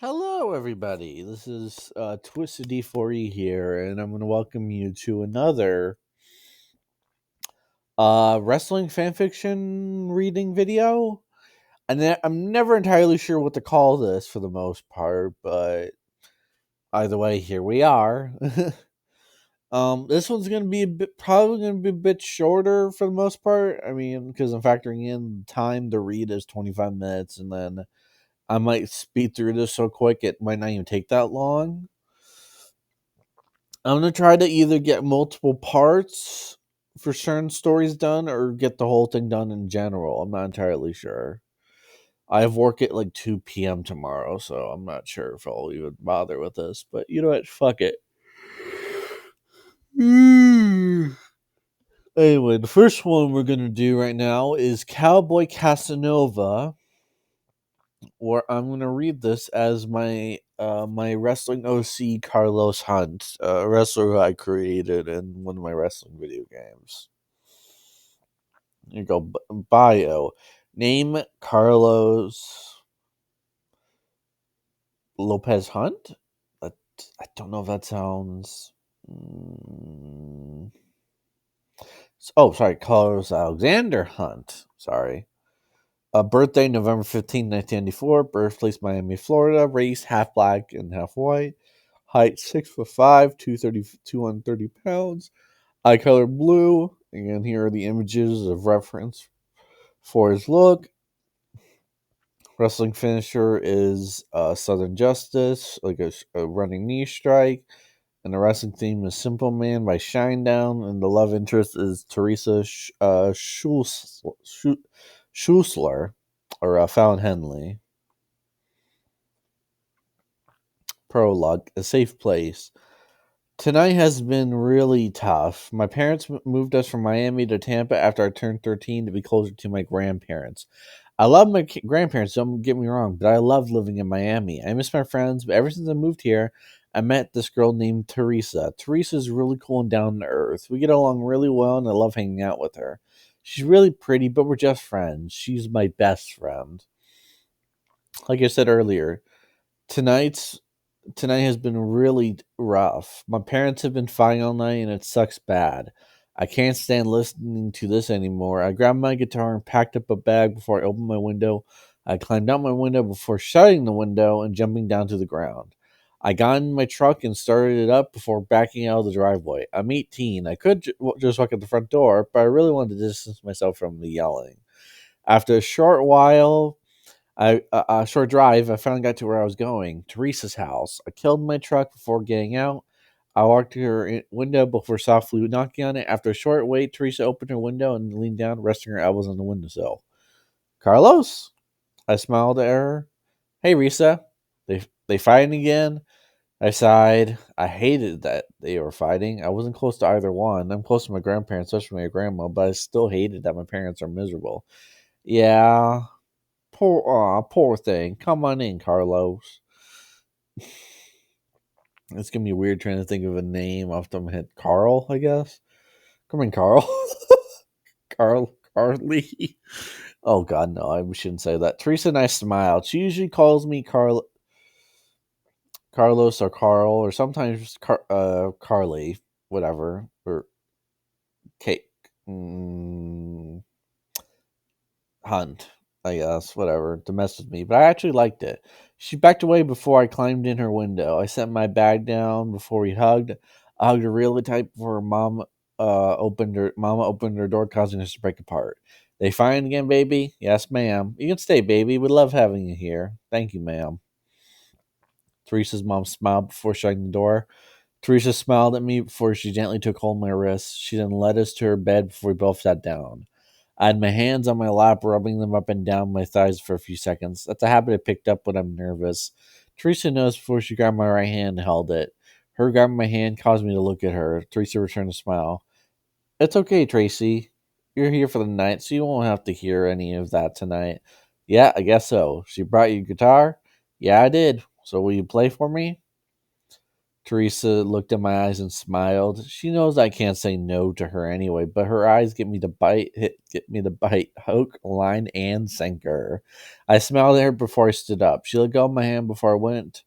Hello, everybody. This is Twisted D4E here, and I'm going to welcome you to another wrestling fanfiction reading video. And I'm never entirely sure what to call this for the most part, but either way, here we are. This one's going to be probably going to be a bit shorter for the most part. I mean, because I'm factoring in time to read is 25 minutes, and then I might speed through this so quick it might not even take that long. I'm gonna try to either get multiple parts for certain stories done or get the whole thing done in general. I'm not entirely sure. I have work at like 2 p.m. tomorrow, so I'm not sure if I'll even bother with this. But you know what? Fuck it. Anyway, the first one we're gonna do right now is Cowboy Casanova, or I'm gonna read this as my wrestling OC Carlos Hunt, a wrestler who I created in one of my wrestling video games. Here you go. Bio. Name Carlos Lopez Hunt? I, I don't know if that sounds. Oh, sorry. Carlos Alexander Hunt. Sorry. Birthday November 15th, 1994. Birthplace Miami, Florida. Race half black and half white. Height 6'5", 230 pounds. Eye color blue. Again, here are the images of reference for his look. Wrestling finisher is Southern Justice, like a running knee strike. And the wrestling theme is Simple Man by Shinedown. And the love interest is Teresa Schussler, or Fallon Henley. Prologue, a safe place. Tonight has been really tough. My parents moved us from Miami to Tampa after I turned 13 to be closer to my grandparents. I love my grandparents, don't get me wrong, but I love living in Miami. I miss my friends, but ever since I moved here, I met this girl named Teresa. Teresa's really cool and down to earth. We get along really well, and I love hanging out with her. She's really pretty, but we're just friends. She's my best friend. Like I said earlier, tonight's tonight has been really rough. My parents have been fighting all night and it sucks bad. I can't stand listening to this anymore. I grabbed my guitar and packed up a bag before I opened my window. I climbed out my window before shutting the window and jumping down to the ground. I got in my truck and started it up before backing out of the driveway. I'm 18. I could just walk at the front door, but I really wanted to distance myself from the yelling. After a short while, a short drive, I finally got to where I was going, Teresa's house. I killed my truck before getting out. I walked to her window before softly knocking on it. After a short wait, Teresa opened her window and leaned down, resting her elbows on the windowsill. Carlos? I smiled at her. Hey, Risa. They fighting again? I sighed. I hated that they were fighting. I wasn't close to either one. I'm close to my grandparents, especially my grandma, but I still hated that my parents are miserable. Yeah, poor thing. Come on in, Carlos. It's gonna be weird trying to think of a name off the top of my head. Carl, I guess. Come in, Carl. Carly. Oh God, no! I shouldn't say that. Teresa and I smiled. She usually calls me Carlos or Carl, or sometimes Carly, whatever, or Cake Hunt. I guess whatever. To mess with me, but I actually liked it. She backed away before I climbed in her window. I set my bag down before we hugged. I hugged her really tight before her Mama opened her door, causing us to break apart. They fine again, baby? Yes, ma'am. You can stay, baby. We love having you here. Thank you, ma'am. Teresa's mom smiled before shutting the door. Teresa smiled at me before she gently took hold of my wrist. She then led us to her bed before we both sat down. I had my hands on my lap, rubbing them up and down my thighs for a few seconds. That's a habit I picked up when I'm nervous. Teresa noticed before she grabbed my right hand and held it. Her grabbing my hand caused me to look at her. Teresa returned a smile. It's okay, Tracy. You're here for the night, so you won't have to hear any of that tonight. Yeah, I guess so. She brought you a guitar? Yeah, I did. So will you play for me? Teresa looked in my eyes and smiled. She knows I can't say no to her anyway, but her eyes get me to bite hook, line, and sinker. I smiled at her before I stood up. She let go of my hand before I went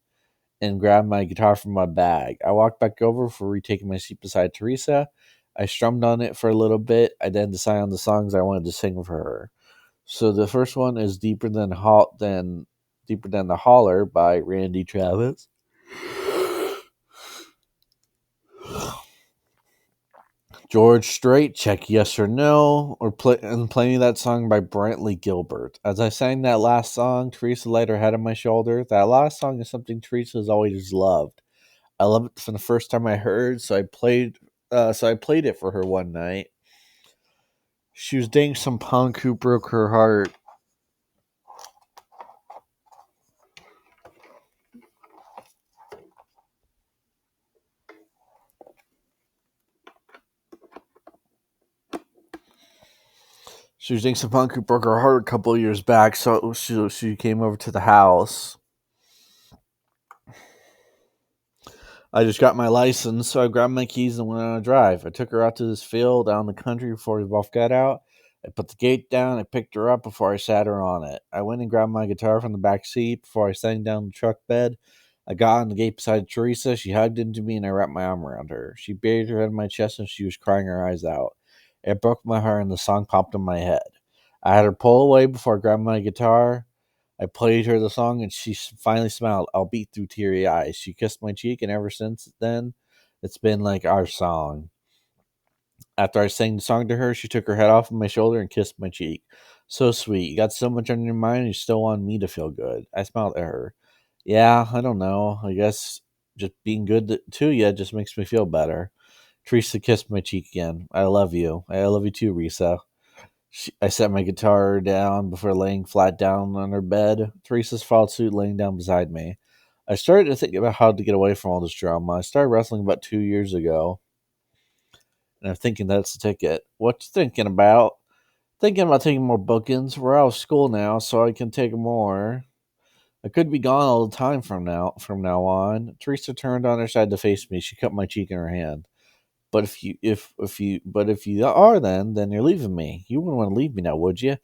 and grabbed my guitar from my bag. I walked back over for retaking my seat beside Teresa. I strummed on it for a little bit. I then decided on the songs I wanted to sing for her. So the first one is Deeper Than the Holler by Randy Travis. George Strait, check yes or no, and playing that song by Brantley Gilbert. As I sang that last song, Teresa laid her head on my shoulder. That last song is something Teresa has always loved. I loved it from the first time I heard, so I played it for her one night. She was dating some punk who broke her heart. She was dating some punk who broke her heart a couple of years back, so she came over to the house. I just got my license, so I grabbed my keys and went on a drive. I took her out to this field out in the country before we both got out. I put the gate down. I picked her up before I sat her on it. I went and grabbed my guitar from the back seat before I sang down the truck bed. I got on the gate beside Teresa. She hugged into me, and I wrapped my arm around her. She buried her head in my chest, and she was crying her eyes out. It broke my heart, and the song popped in my head. I had her pull away before I grabbed my guitar. I played her the song, and she finally smiled, albeit through teary eyes. She kissed my cheek, and ever since then, it's been like our song. After I sang the song to her, she took her head off of my shoulder and kissed my cheek. So sweet. You got so much on your mind, and you still want me to feel good. I smiled at her. Yeah, I don't know. I guess just being good to you just makes me feel better. Teresa kissed my cheek again. I love you. I love you too, Risa. I set my guitar down before laying flat down on her bed. Teresa's followed suit, laying down beside me. I started to think about how to get away from all this drama. I started wrestling about 2 years ago, and I'm thinking that's the ticket. What you thinking about? Thinking about taking more bookings. We're out of school now, so I can take more. I could be gone all the time from now on. Teresa turned on her side to face me. She cut my cheek in her hand. But if you are, then you're leaving me. You wouldn't want to leave me now, would you?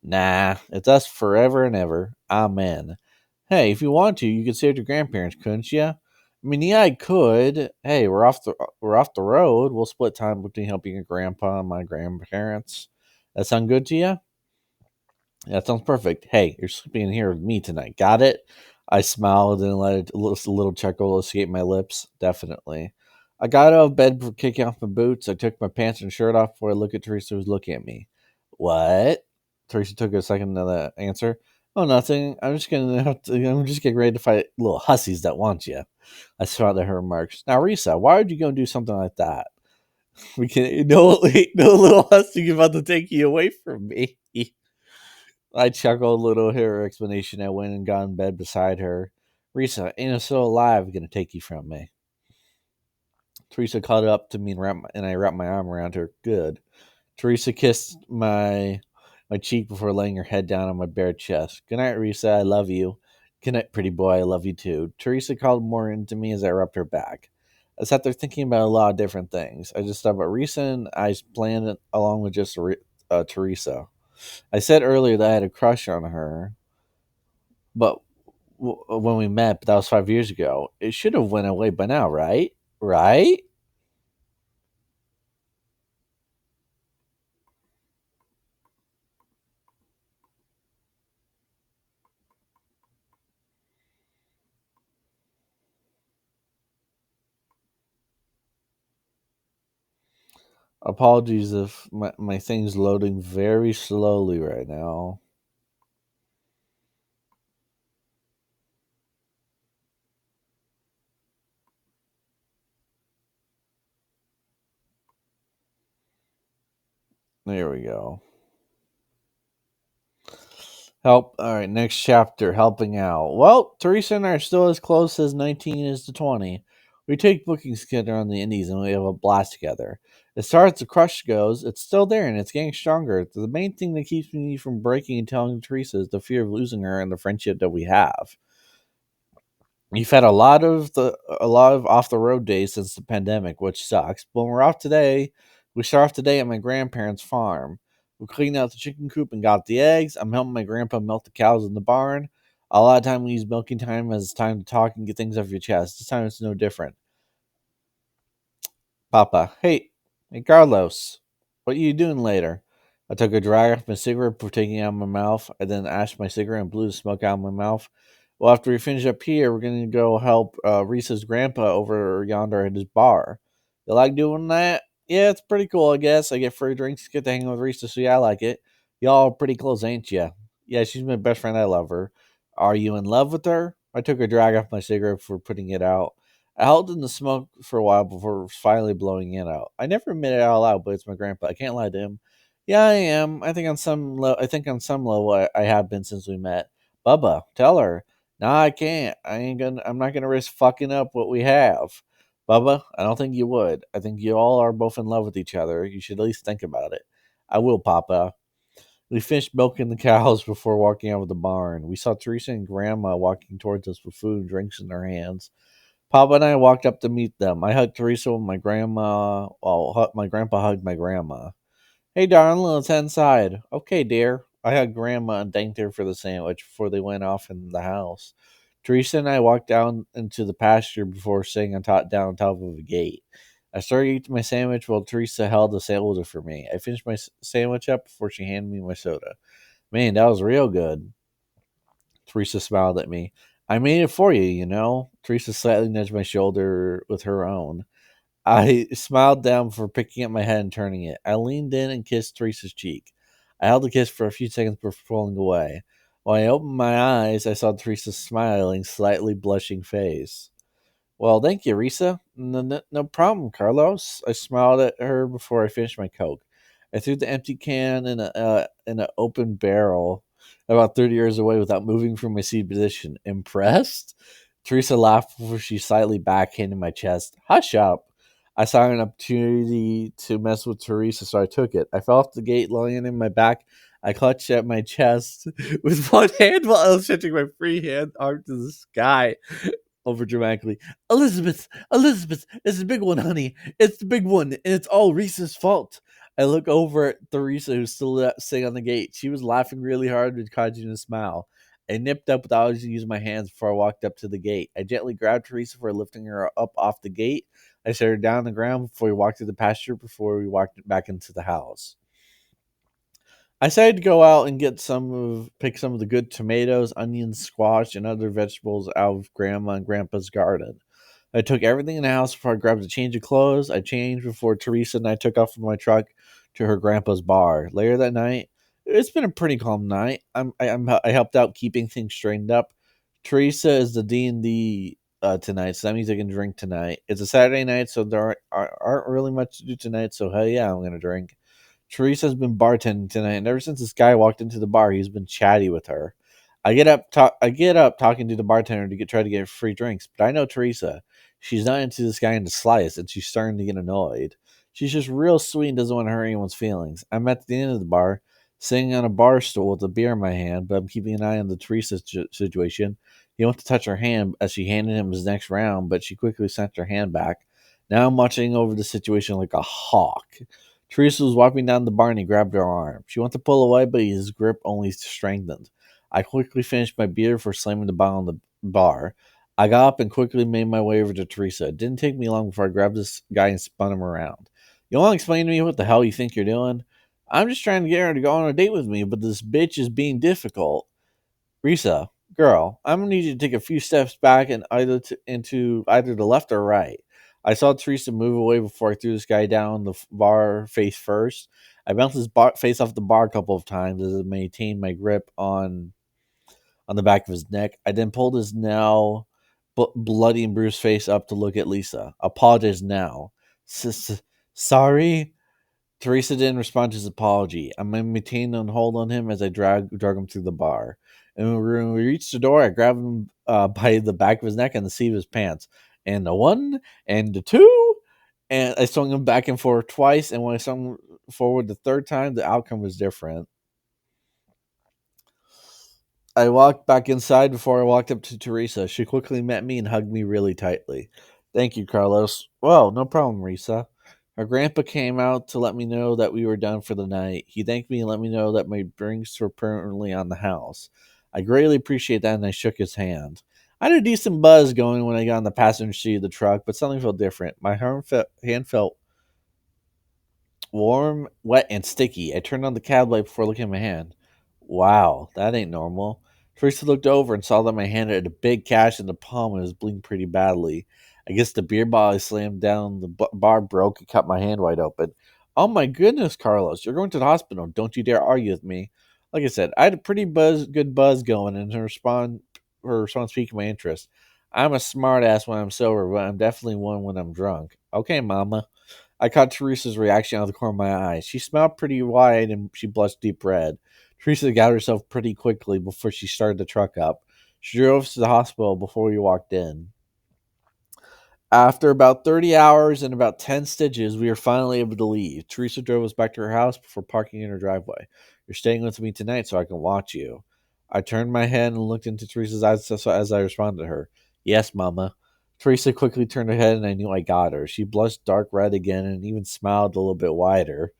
Nah, it's us forever and ever. Amen. Hey, if you want to, you could stay with your grandparents, couldn't you? I mean, yeah, I could. Hey, we're off the road. We'll split time between helping your grandpa and my grandparents. That sound good to you? That sounds perfect. Hey, you're sleeping in here with me tonight. Got it? I smiled and let a little chuckle escape my lips. Definitely. I got out of bed for kicking off my boots. I took my pants and shirt off before I looked at Teresa, who was looking at me. What? Teresa took a second to answer. Oh, nothing. I'm just getting ready to fight little hussies that want you. I smiled at her remarks. Now, Risa, why would you go and do something like that? We can no little hussy about to take you away from me. I chuckled a little at her explanation. I went and got in bed beside her. Risa, ain't a soul alive gonna take you from me. Teresa caught up to me and I wrapped my arm around her. Good. Teresa kissed my cheek before laying her head down on my bare chest. Good night, Risa. I love you. Good night, pretty boy. I love you too. Teresa called more into me as I rubbed her back. I sat there thinking about a lot of different things. I just thought about Risa and I planned it along with just Teresa. I said earlier that I had a crush on her, but when we met, but that was 5 years ago. It should have went away by now, right? Right? Apologies if my thing's loading very slowly right now. There we go. Help. All right, next chapter, helping out. Well, Teresa and I are still as close as 19 is to 20. We take bookings together on the Indies and we have a blast together. As far as the crush goes, it's still there and it's getting stronger. The main thing that keeps me from breaking and telling Teresa is the fear of losing her and the friendship that we have. We've had a lot of off the road days since the pandemic, which sucks. But when we're off today, we start off today at my grandparents' farm. We cleaned out the chicken coop and got the eggs. I'm helping my grandpa milk the cows in the barn. A lot of time we use milking time as time to talk and get things off your chest. This time it's no different. Papa, hey Carlos, what are you doing later? I took a drag off my cigarette before taking it out of my mouth. I then ashed my cigarette and blew the smoke out of my mouth. Well, after we finish up here, we're gonna go help Risa's grandpa over yonder at his bar. You like doing that? Yeah, it's pretty cool, I guess. I get free drinks, get to hang out with Risa, so yeah, I like it. Y'all are pretty close, ain't ya? Yeah, she's my best friend. I love her. Are you in love with her? I took a drag off my cigarette for putting it out. I held in the smoke for a while before finally blowing it out. I never admit it out loud, but it's my grandpa. I can't lie to him. Yeah, I am. I think on some level, I have been since we met. Bubba, tell her. Nah, I can't. I'm not gonna risk fucking up what we have. Bubba, I don't think you would. I think you all are both in love with each other. You should at least think about it. I will, Papa. We finished milking the cows before walking out of the barn. We saw Teresa and Grandma walking towards us with food and drinks in their hands. Papa and I walked up to meet them. I hugged Teresa when my grandpa hugged my grandma. Hey, darling, let's head inside. Okay, dear. I hugged Grandma and thanked her for the sandwich before they went off in the house. Teresa and I walked down into the pasture before sitting down on top of a gate. I started eating my sandwich while Teresa held the soda for me. I finished my sandwich up before she handed me my soda. Man, that was real good. Teresa smiled at me. I made it for you, you know. Teresa slightly nudged my shoulder with her own. I smiled down before picking up my head and turning it. I leaned in and kissed Teresa's cheek. I held the kiss for a few seconds before pulling away. When I opened my eyes, I saw Teresa's smiling, slightly blushing face. Well, thank you, Risa. No problem, Carlos. I smiled at her before I finished my Coke. I threw the empty can in an open barrel about 30 yards away without moving from my seat position. Impressed? Teresa laughed before she slightly backhanded my chest. Hush up. I saw an opportunity to mess with Teresa, so I took it. I fell off the gate, lying in my back. I clutched at my chest with one hand while I was stretching my free hand arm to the sky over dramatically. Elizabeth, it's the big one, honey. It's the big one, and it's all Reese's fault. I look over at Theresa, who's still sitting on the gate. She was laughing really hard and causing a smile. I nipped up without using my hands before I walked up to the gate. I gently grabbed Teresa for lifting her up off the gate. I set her down on the ground before we walked through the pasture before we walked back into the house. I decided to go out and pick some of the good tomatoes, onions, squash, and other vegetables out of Grandma and Grandpa's garden. I took everything in the house before I grabbed a change of clothes. I changed before Teresa and I took off from my truck to her grandpa's bar. Later that night, it's been a pretty calm night. I helped out keeping things straightened up. Teresa is the D&D tonight, so that means I can drink tonight. It's a Saturday night, so there aren't really much to do tonight. So hell yeah, I'm gonna drink. Teresa's been bartending tonight, and ever since this guy walked into the bar, he's been chatty with her. I get up talking to the bartender to try to get free drinks, but I know Teresa. She's not into this guy in the slightest, and she's starting to get annoyed. She's just real sweet and doesn't want to hurt anyone's feelings. I'm at the end of the bar, sitting on a bar stool with a beer in my hand, but I'm keeping an eye on the Teresa situation. He went to touch her hand as she handed him his next round, but she quickly sent her hand back. Now I'm watching over the situation like a hawk. Teresa was walking down the bar and he grabbed her arm. She went to pull away, but his grip only strengthened. I quickly finished my beer before slamming the bottle on the bar. I got up and quickly made my way over to Teresa. It didn't take me long before I grabbed this guy and spun him around. You want to explain to me what the hell you think you're doing? I'm just trying to get her to go on a date with me, but this bitch is being difficult. Risa, girl, I'm gonna need you to take a few steps back and into either the left or right. I saw Teresa move away before I threw this guy down the bar face first. I bounced his face off the bar a couple of times as I maintained my grip on the back of his neck. I then pulled his now bloody and bruised face up to look at Lisa. Apologize now. Sorry. Teresa didn't respond to his apology. I maintained a hold on him as I drug him through the bar. And when we reached the door, I grabbed him by the back of his neck and the seat of his pants. And the one, and the two, and I swung him back and forth twice. And when I swung forward the third time, the outcome was different. I walked back inside before I walked up to Teresa. She quickly met me and hugged me really tightly. Thank you, Carlos. Well, no problem, Risa. Our grandpa came out to let me know that we were done for the night. He thanked me and let me know that my drinks were permanently on the house. I greatly appreciate that, and I shook his hand. I had a decent buzz going when I got on the passenger seat of the truck, but something felt different. My hand felt warm, wet, and sticky. I turned on the cab light before looking at my hand. Wow, that ain't normal. Teresa looked over and saw that my hand had a big gash in the palm and was bleeding pretty badly. I guess the beer bottle I slammed down the bar broke and cut my hand wide open. Oh my goodness, Carlos, you're going to the hospital. Don't you dare argue with me. Like I said, I had a pretty good buzz going, and her response piqued my interest. I'm a smart ass when I'm sober, but I'm definitely one when I'm drunk. Okay, mama. I caught Teresa's reaction out of the corner of my eye. She smiled pretty wide and she blushed deep red. Teresa got herself pretty quickly before she started the truck up. She drove us to the hospital before we walked in. After about 30 hours and about 10 stitches, we were finally able to leave. Teresa drove us back to her house before parking in her driveway. You're staying with me tonight so I can watch you. I turned my head and looked into Teresa's eyes as I responded to her. Yes, Mama. Teresa quickly turned her head and I knew I got her. She blushed dark red again and even smiled a little bit wider.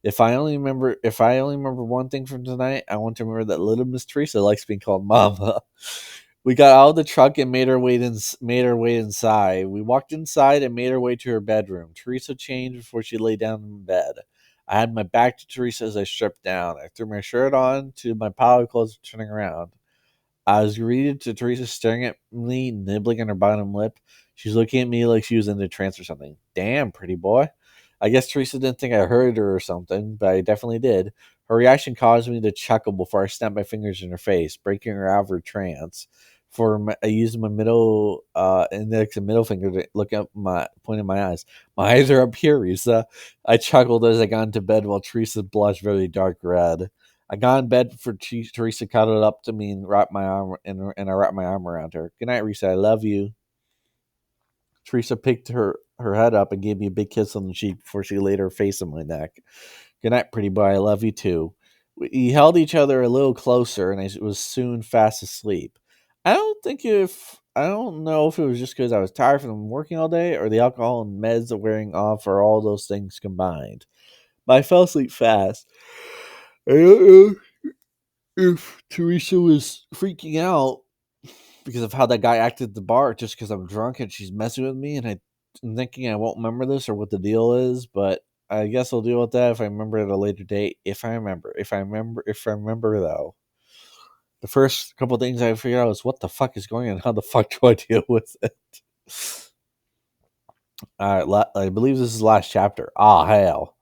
If I only remember one thing from tonight, I want to remember that little Miss Teresa likes being called Mama. We got out of the truck and made our way inside. We walked inside and made our way to her bedroom. Teresa changed before she lay down in bed. I had my back to Teresa as I stripped down. I threw my shirt on to my pile of clothes, turning around. I was greeted to Teresa staring at me, nibbling on her bottom lip. She was looking at me like she was in a trance or something. Damn, pretty boy. I guess Teresa didn't think I heard her or something, but I definitely did. Her reaction caused me to chuckle before I snapped my fingers in her face, breaking her out of her trance. I used my middle index and middle finger to look up my point in my eyes. My eyes are up here, Risa. I chuckled as I got into bed while Teresa blushed very dark red. I got in bed for Teresa cuddled up to me and I wrapped my arm around her. Good night, Risa. I love you. Teresa picked her head up and gave me a big kiss on the cheek before she laid her face on my neck. Good night, pretty boy. I love you too. We held each other a little closer, and I was soon fast asleep. I don't know if it was just because I was tired from working all day, or the alcohol and meds wearing off, or all those things combined. But I fell asleep fast. I don't know if Teresa was freaking out because of how that guy acted at the bar just because I'm drunk and she's messing with me, and I'm thinking I won't remember this or what the deal is, but I guess I'll deal with that if I remember at a later date. If I remember though. The first couple of things I figured out is what the fuck is going on? How the fuck do I deal with it? All right, I believe this is the last chapter. Ah, hell.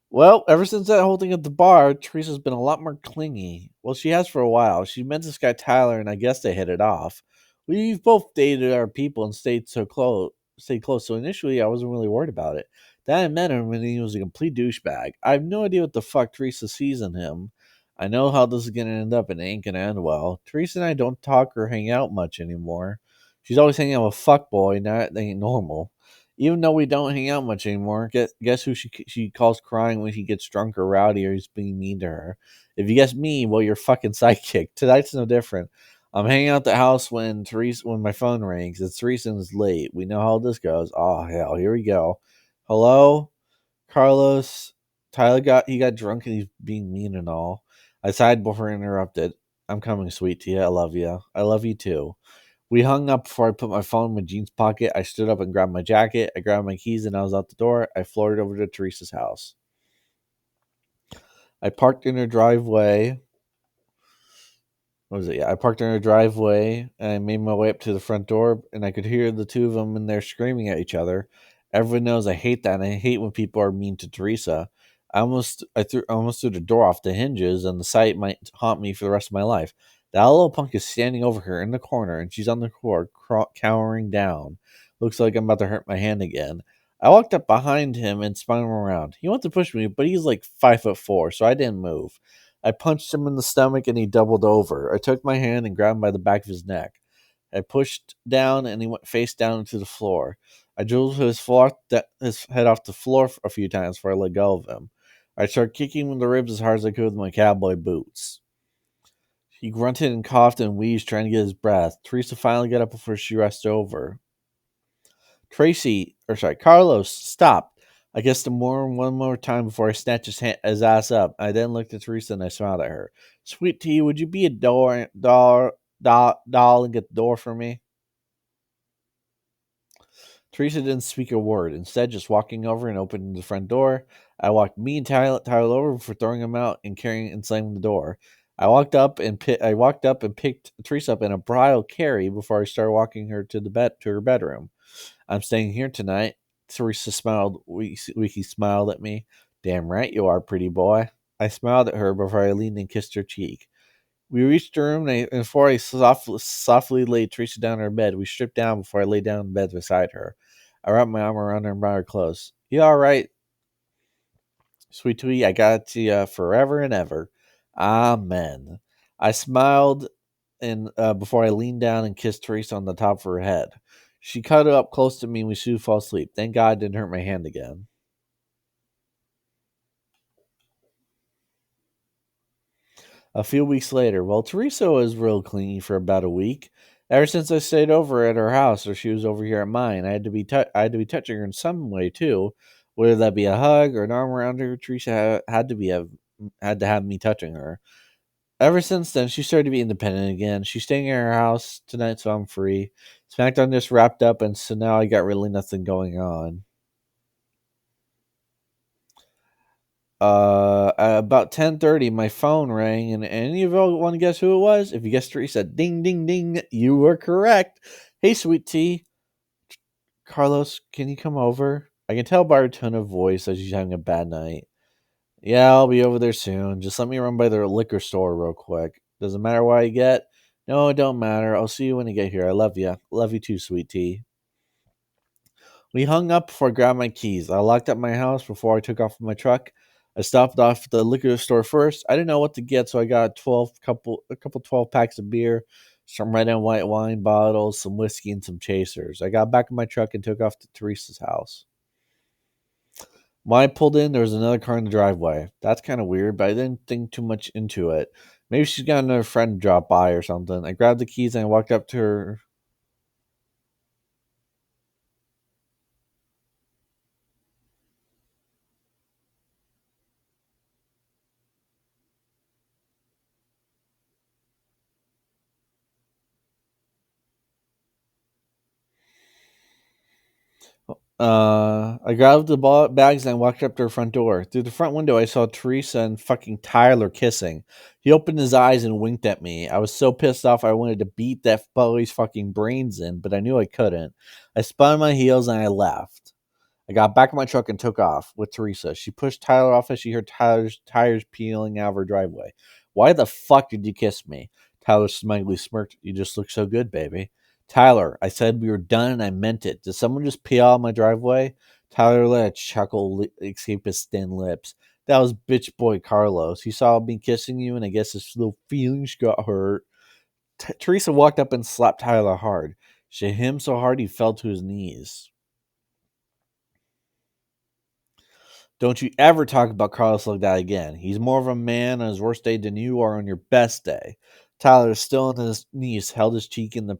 Well, ever since that whole thing at the bar, Teresa's been a lot more clingy. Well, she has for a while. She met this guy Tyler, and I guess they hit it off. We've both dated our people and stayed close. So initially, I wasn't really worried about it. Then I met him, and he was a complete douchebag. I have no idea what the fuck Teresa sees in him. I know how this is gonna end up, and it ain't gonna end well. Teresa and I don't talk or hang out much anymore. She's always hanging out with fuckboy, and that ain't normal. Even though we don't hang out much anymore, guess who she calls crying when she gets drunk or rowdy or he's being mean to her? If you guess me, well, you're fucking psychic. Tonight's no different. I'm hanging out at the house when my phone rings. It's Teresa and it's late. We know how this goes. Oh hell, here we go. Hello, Carlos. Tyler got drunk and he's being mean and all. I sighed before I interrupted. I'm coming, sweet tea. I love you. I love you too. We hung up before I put my phone in my jeans pocket. I stood up and grabbed my jacket. I grabbed my keys and I was out the door. I floated over to Teresa's house. I parked in her driveway. What was it? Yeah, I parked in her driveway and I made my way up to the front door and I could hear the two of them in there screaming at each other. Everyone knows I hate that and I hate when people are mean to Teresa. I almost threw the door off the hinges and the sight might haunt me for the rest of my life. That little punk is standing over her in the corner and she's on the floor cowering down. Looks like I'm about to hurt my hand again. I walked up behind him and spun him around. He wanted to push me, but he's like 5'4", so I didn't move. I punched him in the stomach and he doubled over. I took my hand and grabbed him by the back of his neck. I pushed down and he went face down into the floor. I drilled his head off the floor a few times before I let go of him. I started kicking him in the ribs as hard as I could with my cowboy boots. He grunted and coughed and wheezed, trying to get his breath. Teresa finally got up before she rested over. Carlos, stop. I guessed him one more time before I snatched his ass up. I then looked at Teresa and I smiled at her. Sweet Tea, would you be a doll and get the door for me? Teresa didn't speak a word, instead just walking over and opening the front door. I walked me and Tyler over before throwing him out and carrying and slamming the door. I walked up and picked Teresa up in a bridal carry before I started walking her to her bedroom. I'm staying here tonight. Teresa smiled. Wiki smiled at me. Damn right you are, pretty boy. I smiled at her before I leaned and kissed her cheek. We reached her room, and before I softly laid Teresa down on her bed, we stripped down before I lay down in bed beside her. I wrapped my arm around her and brought her close. You all right, sweet Tweety? I got you forever and ever. Amen. I smiled and before I leaned down and kissed Teresa on the top of her head. She cuddled up close to me and we soon fell asleep. Thank God it didn't hurt my hand again. A few weeks later, well, Teresa was real clingy for about a week. Ever since I stayed over at her house or she was over here at mine, I had to be touching her in some way too, whether that be a hug or an arm around her. Teresa had to have me touching her. Ever since then, she started to be independent again. She's staying in her house tonight, so I'm free. SmackDown just wrapped up, and so now I got really nothing going on. At about 10:30, my phone rang, and any of you want to guess who it was? If you guessed Teresa, ding, ding, ding, you were correct. Hey, sweet tea, Carlos, can you come over? I can tell by her tone of voice that she's having a bad night. Yeah, I'll be over there soon. Just let me run by the liquor store real quick. Doesn't matter what I get. No, it don't matter. I'll see you when you get here. I love you. Love you too, sweet tea. We hung up before I grabbed my keys. I locked up my house before I took off with my truck. I stopped off at the liquor store first. I didn't know what to get, so I got a couple 12 packs of beer, some red and white wine bottles, some whiskey, and some chasers. I got back in my truck and took off to Teresa's house. When I pulled in, there was another car in the driveway. That's kind of weird, but I didn't think too much into it. Maybe she's got another friend drop by or something. I grabbed the keys and I walked up to her. I grabbed the bags and I walked up to her front door. Through the front window, I saw Teresa and fucking Tyler kissing. He opened his eyes and winked at me. I was so pissed off I wanted to beat that boy's fucking brains in, but I knew I couldn't. I spun on my heels and I left. I got back in my truck and took off with Teresa. She pushed Tyler off as she heard Tyler's tires peeling out of her driveway. Why the fuck did you kiss me? Tyler smugly smirked. You just look so good, baby. Tyler, I said we were done and I meant it. Did someone just pee out my driveway? Tyler let a chuckle escape his thin lips. That was bitch boy Carlos. He saw me kissing you and I guess his little feelings got hurt. Teresa walked up and slapped Tyler hard. She hit him so hard he fell to his knees. Don't you ever talk about Carlos like that again. He's more of a man on his worst day than you are on your best day. Tyler, still on his knees, held his cheek in the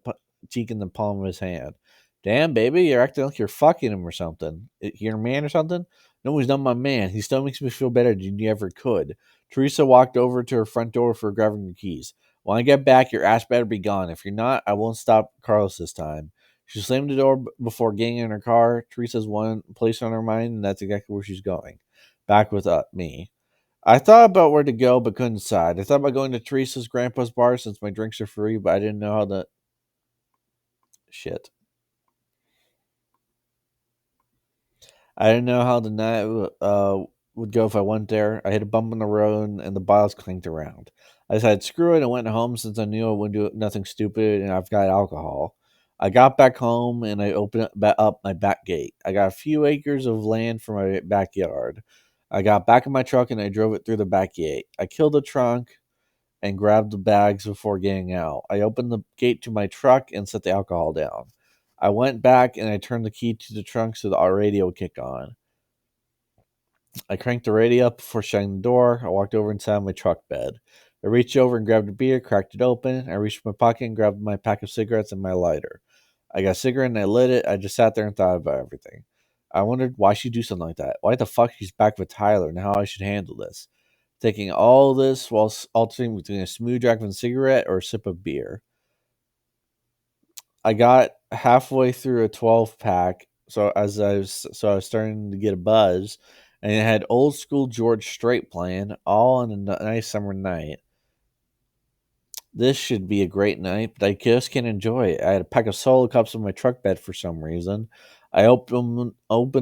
palm of his hand. Damn, baby, you're acting like you're fucking him or something. You're a man or something? No, he's not my man. He still makes me feel better than you ever could. Teresa walked over to her front door for grabbing her keys. When I get back, your ass better be gone. If you're not, I won't stop Carlos this time. She slammed the door before getting in her car. Teresa's one place on her mind, and that's exactly where she's going. Back with me. I thought about where to go, but couldn't decide. I thought about going to Teresa's grandpa's bar since my drinks are free, but I didn't know how to. Shit. I didn't know how the night would go if I went there. I hit a bump in the road, and the bottles clinked around. I decided, screw it, and went home since I knew I wouldn't do nothing stupid, and I've got alcohol. I got back home, and I opened up my back gate. I got a few acres of land for my backyard. I got back in my truck, and I drove it through the back gate. I killed the trunk and grabbed the bags before getting out. I opened the gate to my truck and set the alcohol down. I went back and I turned the key to the trunk so the radio would kick on. I cranked the radio up before shutting the door. I walked over and sat on my truck bed. I reached over and grabbed a beer, cracked it open. I reached my pocket and grabbed my pack of cigarettes and my lighter. I got a cigarette and I lit it. I just sat there and thought about everything. I wondered why she'd do something like that. Why the fuck she's back with Tyler and how I should handle this. Taking all this while alternating between a smooth drag of a cigarette or a sip of beer. I got halfway through a 12 pack, so I was starting to get a buzz, and it had old school George Strait playing, all on a nice summer night. This should be a great night, but I just can't enjoy it. I had a pack of solo cups in my truck bed for some reason. I opened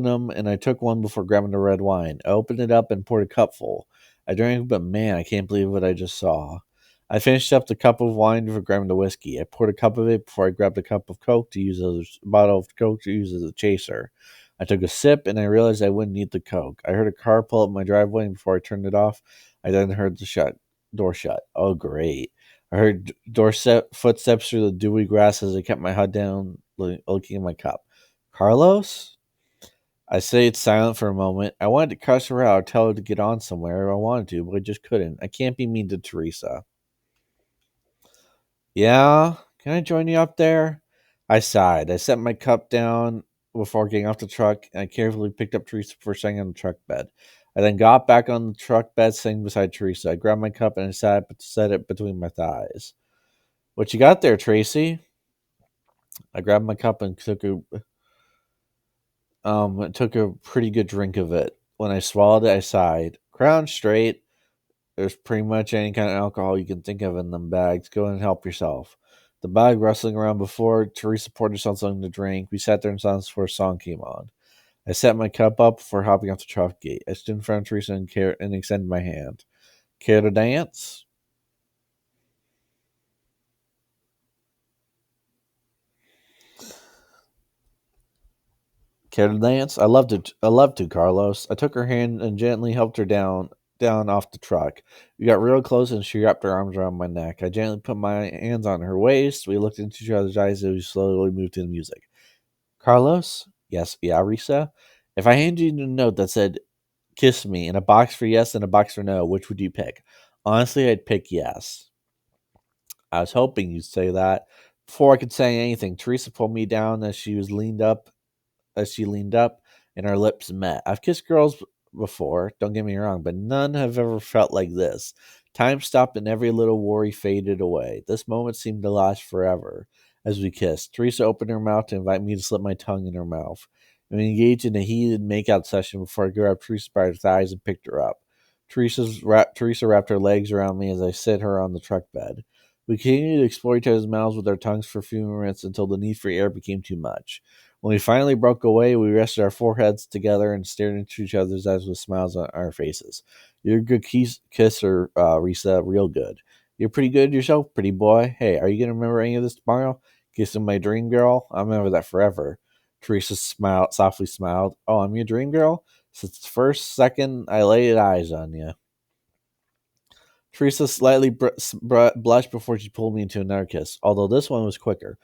them, and I took one before grabbing the red wine. I opened it up and poured a cupful. I drank, but man, I can't believe what I just saw. I finished up the cup of wine before grabbing the whiskey. I poured a cup of it before I grabbed a cup of Coke to use as a bottle of Coke to use as a chaser. I took a sip, and I realized I wouldn't need the Coke. I heard a car pull up my driveway, and before I turned it off, I then heard the door shut. Oh, great. I heard footsteps through the dewy grass as I kept my head down, looking at my cup. Carlos? I stayed silent for a moment. I wanted to cuss her out or tell her to get on somewhere. I wanted to, but I just couldn't. I can't be mean to Teresa. Yeah? Can I join you up there? I sighed. I set my cup down before getting off the truck, and I carefully picked up Teresa before sitting on the truck bed. I then got back on the truck bed, sitting beside Teresa. I grabbed my cup and I set it between my thighs. What you got there, Tracy? I grabbed my cup and took a pretty good drink of it. When I swallowed it, I sighed. Crown straight. There's pretty much any kind of alcohol you can think of in them bags. Go and help yourself. The bag rustling around before Teresa poured herself something to drink. We sat there in silence before a song came on. I set my cup up before hopping off the truck gate. I stood in front of Teresa and extended my hand. Care to dance? Care to dance? I love to, Carlos. I took her hand and gently helped her down off the truck. We got real close and she wrapped her arms around my neck. I gently put my hands on her waist. We looked into each other's eyes as we slowly moved to the music. Carlos? Yes, yeah, Risa? If I handed you a note that said kiss me in a box for yes and a box for no, which would you pick? Honestly, I'd pick yes. I was hoping you'd say that. Before I could say anything, Teresa pulled me down as she leaned up and our lips met. I've kissed girls before, don't get me wrong, but none have ever felt like this. Time stopped and every little worry faded away. This moment seemed to last forever. As we kissed, Teresa opened her mouth to invite me to slip my tongue in her mouth. We engaged in a heated makeout session before I grabbed Teresa by her thighs and picked her up. Teresa wrapped her legs around me as I set her on the truck bed. We continued to explore each other's mouths with our tongues for a few minutes until the need for air became too much. When we finally broke away, we rested our foreheads together and stared into each other's eyes with smiles on our faces. You're a good kisser, Risa, real good. You're pretty good yourself, pretty boy. Hey, are you going to remember any of this tomorrow? Kissing my dream girl? I'll remember that forever. Teresa softly smiled. Oh, I'm your dream girl? Since the first second I laid eyes on you. Teresa slightly blushed before she pulled me into another kiss, although this one was quicker.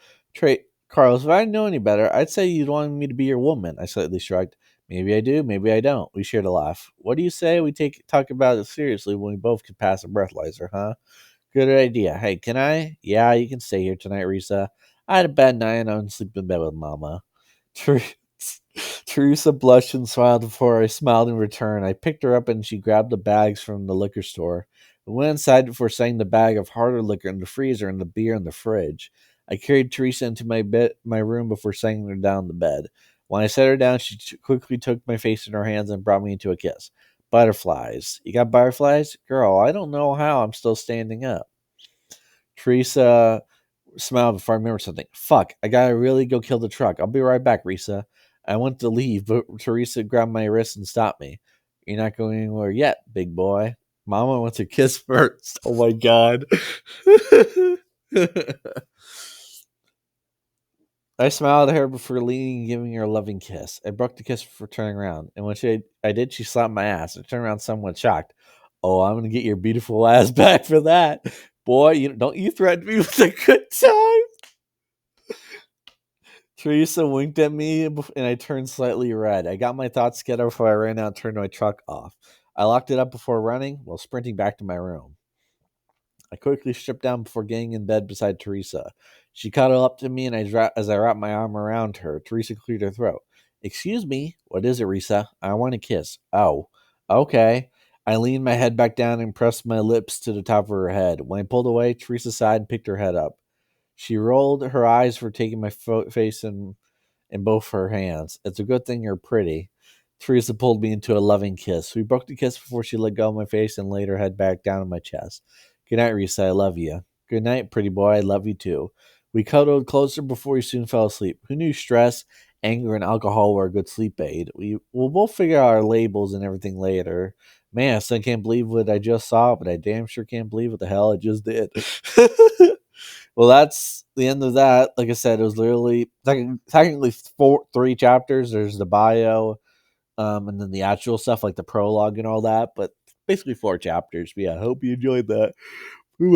Carlos, if I didn't know any better, I'd say you'd want me to be your woman. I slightly shrugged. Maybe I do, maybe I don't. We shared a laugh. What do you say we talk about it seriously when we both could pass a breathalyzer, huh? Good idea. Hey, can I? Yeah, you can stay here tonight, Risa. I had a bad night and I'm sleeping in bed with Mama. Ter- Teresa blushed and smiled before I smiled in return. I picked her up and she grabbed the bags from the liquor store. We went inside before setting the bag of harder liquor in the freezer and the beer in the fridge. I carried Teresa into my room before setting her down the bed. When I set her down, she quickly took my face in her hands and brought me into a kiss. Butterflies. You got butterflies? Girl, I don't know how I'm still standing up. Teresa smiled before I remembered something. Fuck, I gotta really go kill the truck. I'll be right back, Risa. I went to leave, but Teresa grabbed my wrist and stopped me. You're not going anywhere yet, big boy. Mama wants to kiss first. Oh my god. I smiled at her before leaning and giving her a loving kiss. I broke the kiss before turning around, and when I did, she slapped my ass. I turned around somewhat shocked. Oh, I'm gonna get your beautiful ass back for that, boy. Don't you threaten me with a good time. Teresa winked at me, and I turned slightly red. I got my thoughts together before I ran out and turned my truck off. I locked it up before running while sprinting back to my room. I quickly stripped down before getting in bed beside Teresa. She cuddled up to me, and as I wrapped my arm around her, Teresa cleared her throat. Excuse me, what is it, Risa? I want a kiss. Oh, okay. I leaned my head back down and pressed my lips to the top of her head. When I pulled away, Teresa sighed and picked her head up. She rolled her eyes for taking my face in both her hands. It's a good thing you're pretty. Teresa pulled me into a loving kiss. We broke the kiss before she let go of my face and laid her head back down on my chest. Good night, Risa. I love you. Good night, pretty boy. I love you too. We cuddled closer before we soon fell asleep. Who knew stress, anger, and alcohol were a good sleep aid? We'll both figure out our labels and everything later. Man, I still can't believe what I just saw, but I damn sure can't believe what the hell I just did. Well, that's the end of that. Like I said, it was literally technically three chapters. There's the bio, and then the actual stuff like the prologue and all that. But basically 4 chapters. But yeah, I hope you enjoyed that.